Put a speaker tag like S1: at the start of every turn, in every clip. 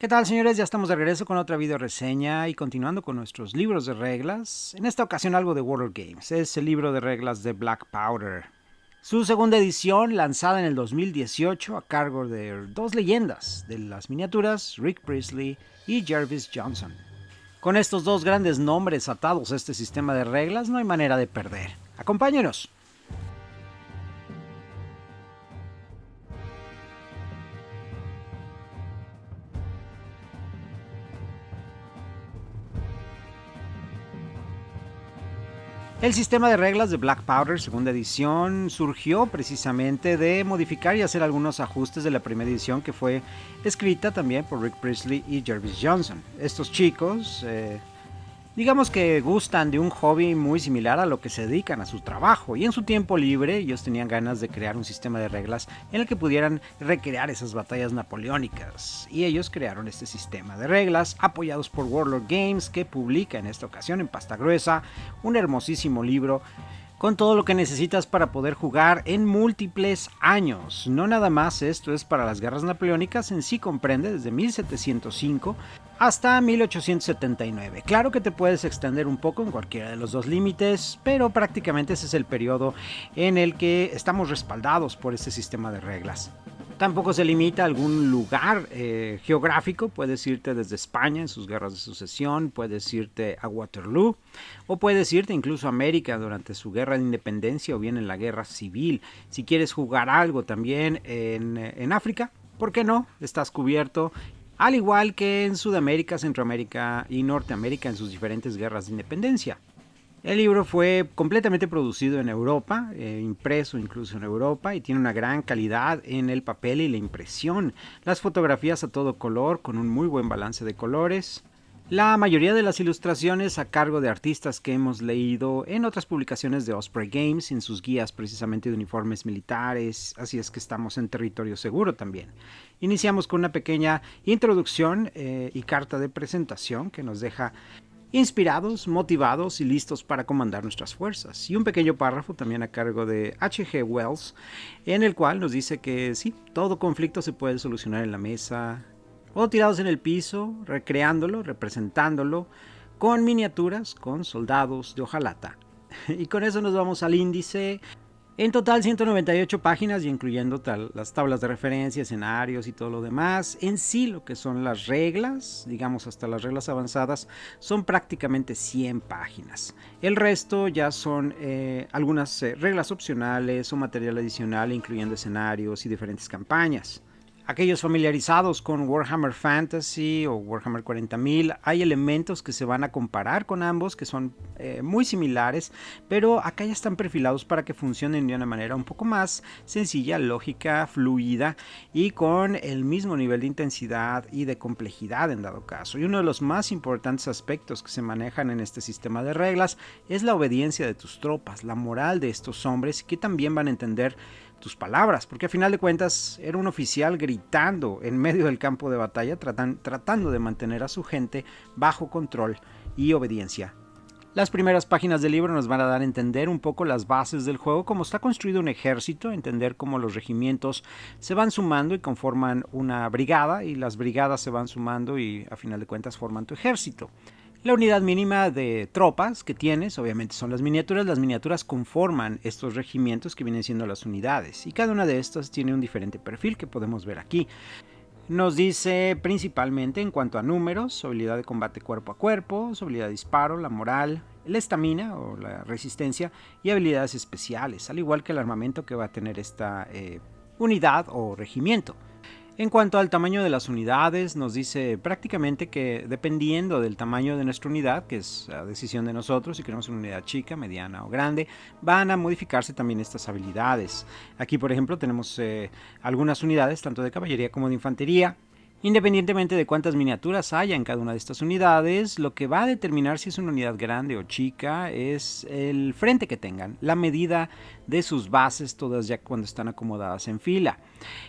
S1: ¿Qué tal, señores? Ya estamos de regreso con otra video reseña y continuando con nuestros libros de reglas. En esta ocasión algo de Warlord Games. Es el libro de reglas de Black Powder. Su segunda edición, lanzada en el 2018 a cargo de dos leyendas de las miniaturas, Rick Priestley y Jervis Johnson. Con estos dos grandes nombres atados a este sistema de reglas, no hay manera de perder. ¡Acompáñenos! El sistema de reglas de Black Powder segunda edición surgió precisamente de modificar y hacer algunos ajustes de la primera edición, que fue escrita también por Rick Priestley y Jervis Johnson. Estos chicos, digamos que gustan de un hobby muy similar a lo que se dedican a su trabajo, y en su tiempo libre ellos tenían ganas de crear un sistema de reglas en el que pudieran recrear esas batallas napoleónicas, y ellos crearon este sistema de reglas apoyados por Warlord Games, que publica en esta ocasión en pasta gruesa un hermosísimo libro con todo lo que necesitas para poder jugar en múltiples años. No nada más esto es para las guerras napoleónicas, en sí comprende desde 1705 hasta 1879. Claro que te puedes extender un poco en cualquiera de los dos límites, pero prácticamente ese es el periodo en el que estamos respaldados por este sistema de reglas. Tampoco se limita a algún lugar geográfico. Puedes irte desde España en sus guerras de sucesión, puedes irte a Waterloo, o puedes irte incluso a América durante su guerra de independencia o bien en la guerra civil. Si quieres jugar algo también en África, ¿por qué no? Estás cubierto, al igual que en Sudamérica, Centroamérica y Norteamérica en sus diferentes guerras de independencia. El libro fue completamente producido en Europa, impreso incluso en Europa, y tiene una gran calidad en el papel y la impresión. Las fotografías a todo color, con un muy buen balance de colores. La mayoría de las ilustraciones a cargo de artistas que hemos leído en otras publicaciones de Osprey Games, en sus guías precisamente de uniformes militares, así es que estamos en territorio seguro también. Iniciamos con una pequeña introducción y carta de presentación que nos deja inspirados, motivados y listos para comandar nuestras fuerzas. Y un pequeño párrafo también a cargo de H.G. Wells, en el cual nos dice que sí, todo conflicto se puede solucionar en la mesa o tirados en el piso, recreándolo, representándolo, con miniaturas, con soldados de hojalata. Y con eso nos vamos al índice. En total 198 páginas y incluyendo las tablas de referencia, escenarios y todo lo demás. En sí lo que son las reglas, digamos hasta las reglas avanzadas, son prácticamente 100 páginas. El resto ya son algunas reglas opcionales o material adicional, incluyendo escenarios y diferentes campañas. Aquellos familiarizados con Warhammer Fantasy o Warhammer 40.000, hay elementos que se van a comparar con ambos, que son muy similares, pero acá ya están perfilados para que funcionen de una manera un poco más sencilla, lógica, fluida y con el mismo nivel de intensidad y de complejidad en dado caso. Y uno de los más importantes aspectos que se manejan en este sistema de reglas es la obediencia de tus tropas, la moral de estos hombres, que también van a entender tus palabras, porque a final de cuentas era un oficial gritando en medio del campo de batalla, tratando de mantener a su gente bajo control y obediencia. Las primeras páginas del libro nos van a dar a entender un poco las bases del juego, cómo está construido un ejército, entender cómo los regimientos se van sumando y conforman una brigada, y las brigadas se van sumando y a final de cuentas forman tu ejército. La unidad mínima de tropas que tienes obviamente son las miniaturas conforman estos regimientos que vienen siendo las unidades, y cada una de estas tiene un diferente perfil que podemos ver aquí. Nos dice principalmente en cuanto a números: su habilidad de combate cuerpo a cuerpo, su habilidad de disparo, la moral, la estamina o la resistencia y habilidades especiales, al igual que el armamento que va a tener esta unidad o regimiento. En cuanto al tamaño de las unidades, nos dice prácticamente que dependiendo del tamaño de nuestra unidad, que es a decisión de nosotros, si queremos una unidad chica, mediana o grande, van a modificarse también estas habilidades. Aquí, por ejemplo, tenemos algunas unidades, tanto de caballería como de infantería. Independientemente de cuántas miniaturas haya en cada una de estas unidades, lo que va a determinar si es una unidad grande o chica es el frente que tengan, la medida de sus bases, todas ya cuando están acomodadas en fila.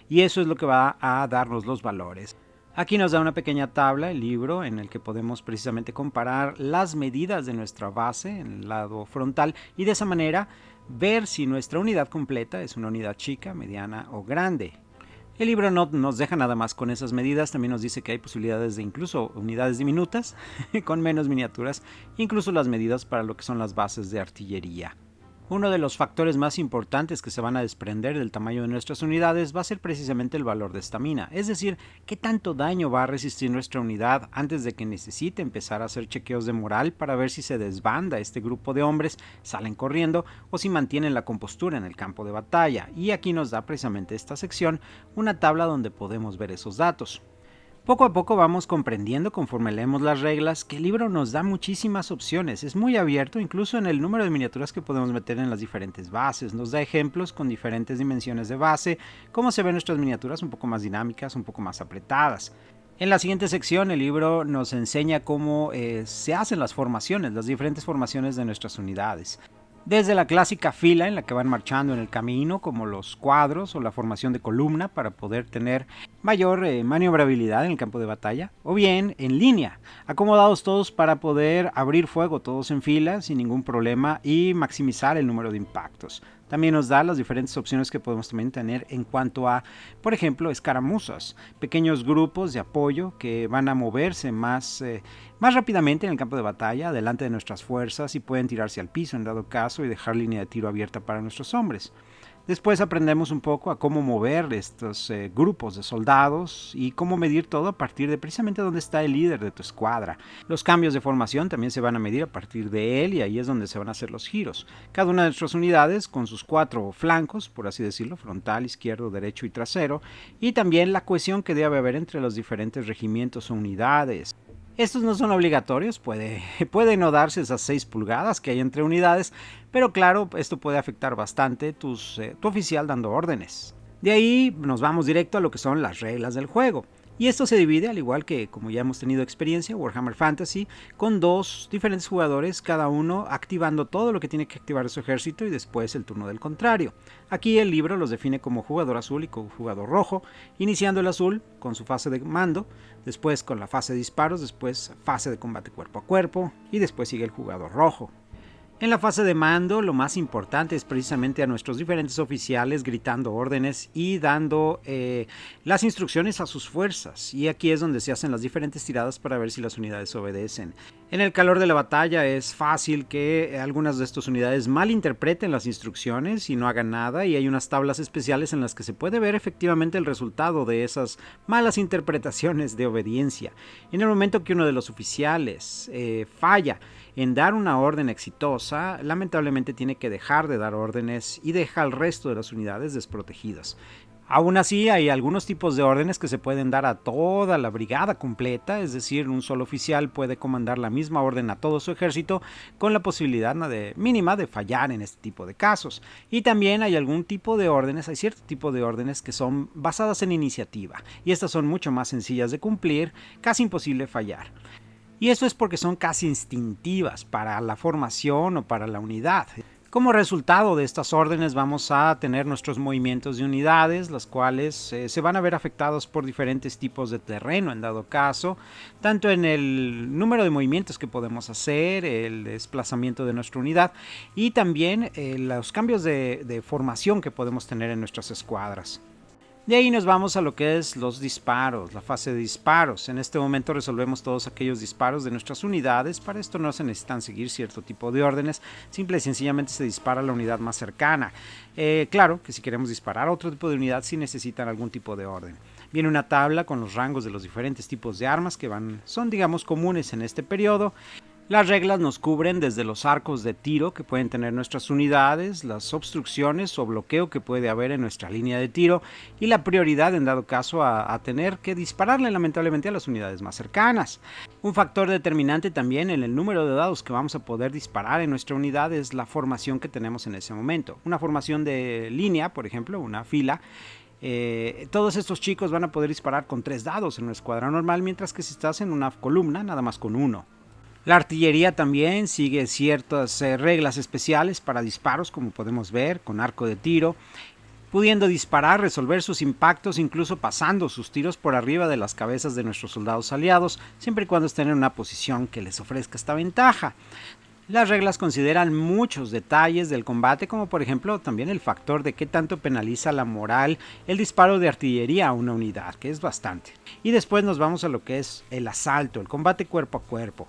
S1: Y eso es lo que va a darnos los valores. Aquí nos da una pequeña tabla, el libro, en el que podemos precisamente comparar las medidas de nuestra base en el lado frontal y de esa manera ver si nuestra unidad completa es una unidad chica, mediana o grande. El libro no nos deja nada más con esas medidas, también nos dice que hay posibilidades de incluso unidades diminutas, con menos miniaturas, incluso las medidas para lo que son las bases de artillería. Uno de los factores más importantes que se van a desprender del tamaño de nuestras unidades va a ser precisamente el valor de estamina, es decir, qué tanto daño va a resistir nuestra unidad antes de que necesite empezar a hacer chequeos de moral para ver si se desbanda este grupo de hombres, salen corriendo o si mantienen la compostura en el campo de batalla. Y aquí nos da precisamente esta sección una tabla donde podemos ver esos datos. Poco a poco vamos comprendiendo conforme leemos las reglas que el libro nos da muchísimas opciones, es muy abierto incluso en el número de miniaturas que podemos meter en las diferentes bases, nos da ejemplos con diferentes dimensiones de base, cómo se ven nuestras miniaturas un poco más dinámicas, un poco más apretadas. En la siguiente sección el libro nos enseña cómo se hacen las formaciones, las diferentes formaciones de nuestras unidades. Desde la clásica fila en la que van marchando en el camino, como los cuadros o la formación de columna para poder tener mayor maniobrabilidad en el campo de batalla, o bien en línea, acomodados todos para poder abrir fuego todos en fila sin ningún problema y maximizar el número de impactos. También nos da las diferentes opciones que podemos también tener en cuanto a, por ejemplo, escaramuzas, pequeños grupos de apoyo que van a moverse más rápidamente en el campo de batalla, delante de nuestras fuerzas y pueden tirarse al piso en dado caso y dejar línea de tiro abierta para nuestros hombres. Después aprendemos un poco a cómo mover estos grupos de soldados y cómo medir todo a partir de precisamente donde está el líder de tu escuadra. Los cambios de formación también se van a medir a partir de él y ahí es donde se van a hacer los giros. Cada una de nuestras unidades con sus 4 flancos, por así decirlo, frontal, izquierdo, derecho y trasero, y también la cohesión que debe haber entre los diferentes regimientos o unidades. Estos no son obligatorios, puede no darse esas 6 pulgadas que hay entre unidades, pero claro, esto puede afectar bastante tu oficial dando órdenes. De ahí nos vamos directo a lo que son las reglas del juego. Y esto se divide, al igual que como ya hemos tenido experiencia, Warhammer Fantasy, con 2 diferentes jugadores, cada uno activando todo lo que tiene que activar su ejército y después el turno del contrario. Aquí el libro los define como jugador azul y como jugador rojo, iniciando el azul con su fase de mando, después con la fase de disparos, después fase de combate cuerpo a cuerpo y después sigue el jugador rojo. En la fase de mando lo más importante es precisamente a nuestros diferentes oficiales gritando órdenes y dando las instrucciones a sus fuerzas, y aquí es donde se hacen las diferentes tiradas para ver si las unidades obedecen. En el calor de la batalla es fácil que algunas de estas unidades malinterpreten las instrucciones y no hagan nada, y hay unas tablas especiales en las que se puede ver efectivamente el resultado de esas malas interpretaciones de obediencia. En el momento que uno de los oficiales falla en dar una orden exitosa, lamentablemente tiene que dejar de dar órdenes y deja al resto de las unidades desprotegidas. Aún así, hay algunos tipos de órdenes que se pueden dar a toda la brigada completa, es decir, un solo oficial puede comandar la misma orden a todo su ejército con la posibilidad mínima de fallar en este tipo de casos. Y también hay algún tipo de órdenes, hay cierto tipo de órdenes que son basadas en iniciativa, y estas son mucho más sencillas de cumplir, casi imposible fallar. Y eso es porque son casi instintivas para la formación o para la unidad. Como resultado de estas órdenes vamos a tener nuestros movimientos de unidades, las cuales se van a ver afectados por diferentes tipos de terreno en dado caso, tanto en el número de movimientos que podemos hacer, el desplazamiento de nuestra unidad y también los cambios de formación que podemos tener en nuestras escuadras. De ahí nos vamos a lo que es los disparos, la fase de disparos. En este momento resolvemos todos aquellos disparos de nuestras unidades. Para esto no se necesitan seguir cierto tipo de órdenes, simple y sencillamente se dispara a la unidad más cercana. Claro que si queremos disparar a otro tipo de unidad sí necesitan algún tipo de orden. Viene una tabla con los rangos de los diferentes tipos de armas que son digamos comunes en este periodo. Las reglas nos cubren desde los arcos de tiro que pueden tener nuestras unidades, las obstrucciones o bloqueo que puede haber en nuestra línea de tiro y la prioridad en dado caso a tener que dispararle lamentablemente a las unidades más cercanas. Un factor determinante también en el número de dados que vamos a poder disparar en nuestra unidad es la formación que tenemos en ese momento. Una formación de línea, por ejemplo, una fila. Todos estos chicos van a poder disparar con 3 dados en una escuadra normal, mientras que si estás en una columna nada más con 1. La artillería también sigue ciertas reglas especiales para disparos, como podemos ver, con arco de tiro, pudiendo disparar, resolver sus impactos, incluso pasando sus tiros por arriba de las cabezas de nuestros soldados aliados, siempre y cuando estén en una posición que les ofrezca esta ventaja. Las reglas consideran muchos detalles del combate, como por ejemplo también el factor de qué tanto penaliza la moral el disparo de artillería a una unidad, que es bastante. Y después nos vamos a lo que es el asalto, el combate cuerpo a cuerpo.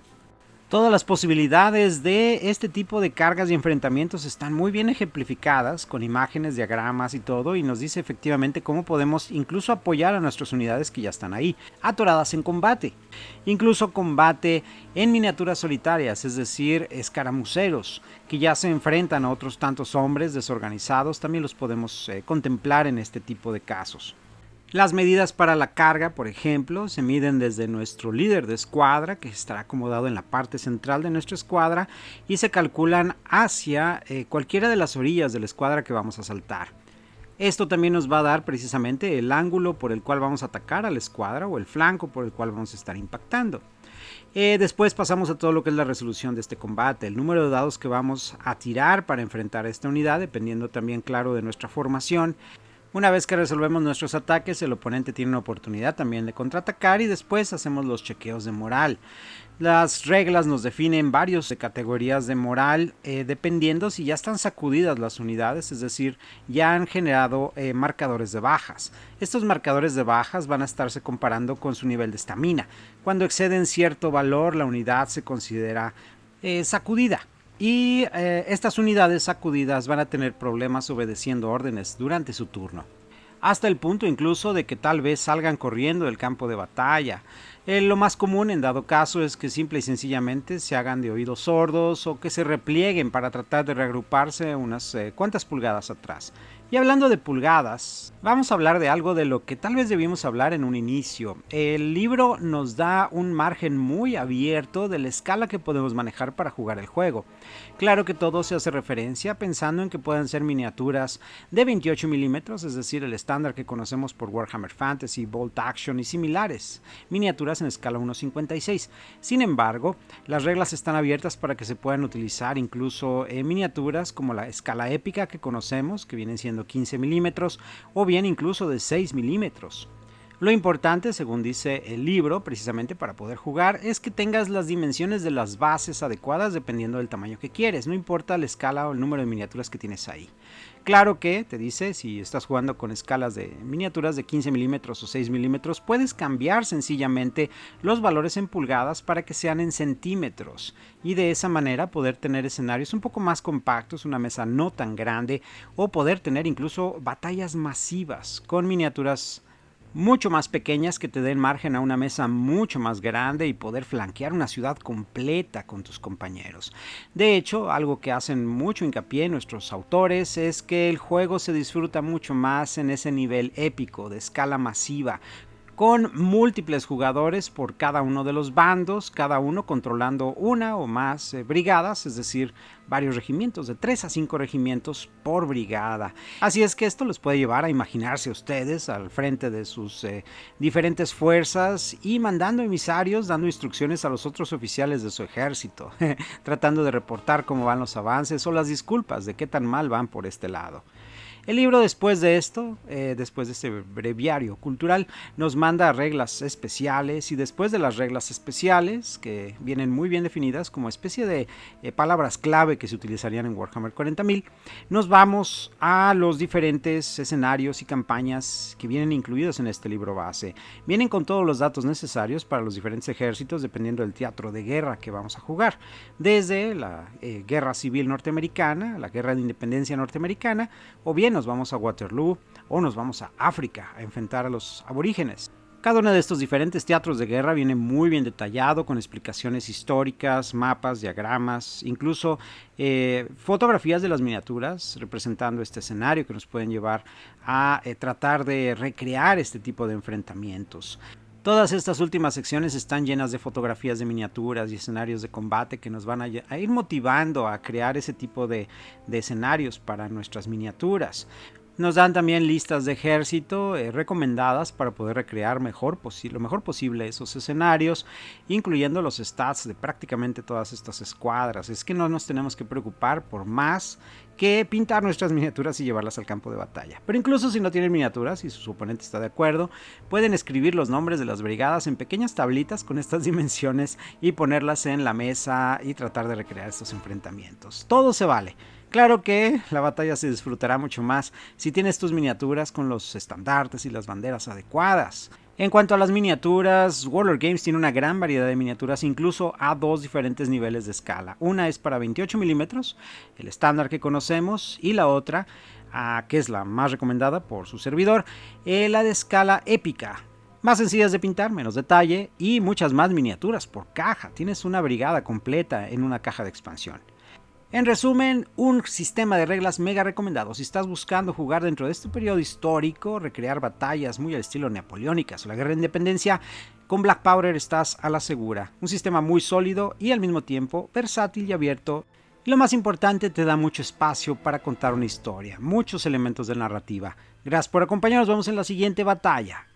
S1: Todas las posibilidades de este tipo de cargas y enfrentamientos están muy bien ejemplificadas con imágenes, diagramas y todo, y nos dice efectivamente cómo podemos incluso apoyar a nuestras unidades que ya están ahí, atoradas en combate. Incluso combate en miniaturas solitarias, es decir, escaramuceros, que ya se enfrentan a otros tantos hombres desorganizados, también los podemos contemplar en este tipo de casos. Las medidas para la carga, por ejemplo, se miden desde nuestro líder de escuadra, que estará acomodado en la parte central de nuestra escuadra, y se calculan hacia cualquiera de las orillas de la escuadra que vamos a saltar. Esto también nos va a dar precisamente el ángulo por el cual vamos a atacar a la escuadra o el flanco por el cual vamos a estar impactando. Después pasamos a todo lo que es la resolución de este combate, el número de dados que vamos a tirar para enfrentar a esta unidad, dependiendo también, claro, de nuestra formación. Una vez que resolvemos nuestros ataques, el oponente tiene una oportunidad también de contraatacar y después hacemos los chequeos de moral. Las reglas nos definen varias categorías de moral dependiendo si ya están sacudidas las unidades, es decir, ya han generado marcadores de bajas. Estos marcadores de bajas van a estarse comparando con su nivel de estamina. Cuando exceden cierto valor, la unidad se considera sacudida. Y estas unidades sacudidas van a tener problemas obedeciendo órdenes durante su turno, hasta el punto incluso de que tal vez salgan corriendo del campo de batalla. Lo más común en dado caso es que simple y sencillamente se hagan de oídos sordos o que se replieguen para tratar de reagruparse unas cuantas pulgadas atrás. Y hablando de pulgadas, vamos a hablar de algo de lo que tal vez debimos hablar en un inicio. El libro nos da un margen muy abierto de la escala que podemos manejar para jugar el juego. Claro que todo se hace referencia pensando en que pueden ser miniaturas de 28 milímetros, es decir, el estándar que conocemos por Warhammer Fantasy, Bolt Action y similares, miniaturas en escala 1.56. Sin embargo, las reglas están abiertas para que se puedan utilizar incluso miniaturas como la escala épica que conocemos, que vienen siendo 15 milímetros, o bien incluso de 6 milímetros. Lo importante, según dice el libro, precisamente para poder jugar, es que tengas las dimensiones de las bases adecuadas dependiendo del tamaño que quieres, no importa la escala o el número de miniaturas que tienes ahí. Claro que, te dice, si estás jugando con escalas de miniaturas de 15 milímetros o 6 milímetros, puedes cambiar sencillamente los valores en pulgadas para que sean en centímetros y de esa manera poder tener escenarios un poco más compactos, una mesa no tan grande, o poder tener incluso batallas masivas con miniaturas mucho más pequeñas que te den margen a una mesa mucho más grande y poder flanquear una ciudad completa con tus compañeros. De hecho, algo que hacen mucho hincapié nuestros autores es que el juego se disfruta mucho más en ese nivel épico de escala masiva, con múltiples jugadores por cada uno de los bandos, cada uno controlando una o más brigadas, es decir, varios regimientos, de 3 a 5 regimientos por brigada. Así es que esto les puede llevar a imaginarse a ustedes al frente de sus diferentes fuerzas y mandando emisarios, dando instrucciones a los otros oficiales de su ejército, tratando de reportar cómo van los avances o las disculpas de qué tan mal van por este lado. El libro después de esto, después de este breviario cultural, nos manda reglas especiales y después de las reglas especiales, que vienen muy bien definidas como especie de palabras clave que se utilizarían en Warhammer 40.000, nos vamos a los diferentes escenarios y campañas que vienen incluidos en este libro base. Vienen con todos los datos necesarios para los diferentes ejércitos dependiendo del teatro de guerra que vamos a jugar, desde la guerra civil norteamericana, la guerra de independencia norteamericana, o bien nos vamos a Waterloo o nos vamos a África a enfrentar a los aborígenes. Cada uno de estos diferentes teatros de guerra viene muy bien detallado con explicaciones históricas, mapas, diagramas, incluso fotografías de las miniaturas representando este escenario que nos pueden llevar a tratar de recrear este tipo de enfrentamientos. Todas estas últimas secciones están llenas de fotografías de miniaturas y escenarios de combate que nos van a ir motivando a crear ese tipo de escenarios para nuestras miniaturas. Nos dan también listas de ejército recomendadas para poder recrear lo mejor posible esos escenarios, incluyendo los stats de prácticamente todas estas escuadras. Es que no nos tenemos que preocupar por más que pintar nuestras miniaturas y llevarlas al campo de batalla. Pero incluso si no tienen miniaturas y su oponente está de acuerdo, pueden escribir los nombres de las brigadas en pequeñas tablitas con estas dimensiones y ponerlas en la mesa y tratar de recrear estos enfrentamientos. Todo se vale. Claro que la batalla se disfrutará mucho más si tienes tus miniaturas con los estandartes y las banderas adecuadas. En cuanto a las miniaturas, Warlord Games tiene una gran variedad de miniaturas, incluso a dos diferentes niveles de escala. Una es para 28 milímetros, el estándar que conocemos, y la otra, que es la más recomendada por su servidor, la de escala épica. Más sencillas de pintar, menos detalle y muchas más miniaturas por caja. Tienes una brigada completa en una caja de expansión. En resumen, un sistema de reglas mega recomendado si estás buscando jugar dentro de este periodo histórico, recrear batallas muy al estilo napoleónicas o la Guerra de Independencia. Con Black Powder estás a la segura. Un sistema muy sólido y al mismo tiempo versátil y abierto. Y lo más importante, te da mucho espacio para contar una historia, muchos elementos de narrativa. Gracias por acompañarnos, nos vemos en la siguiente batalla.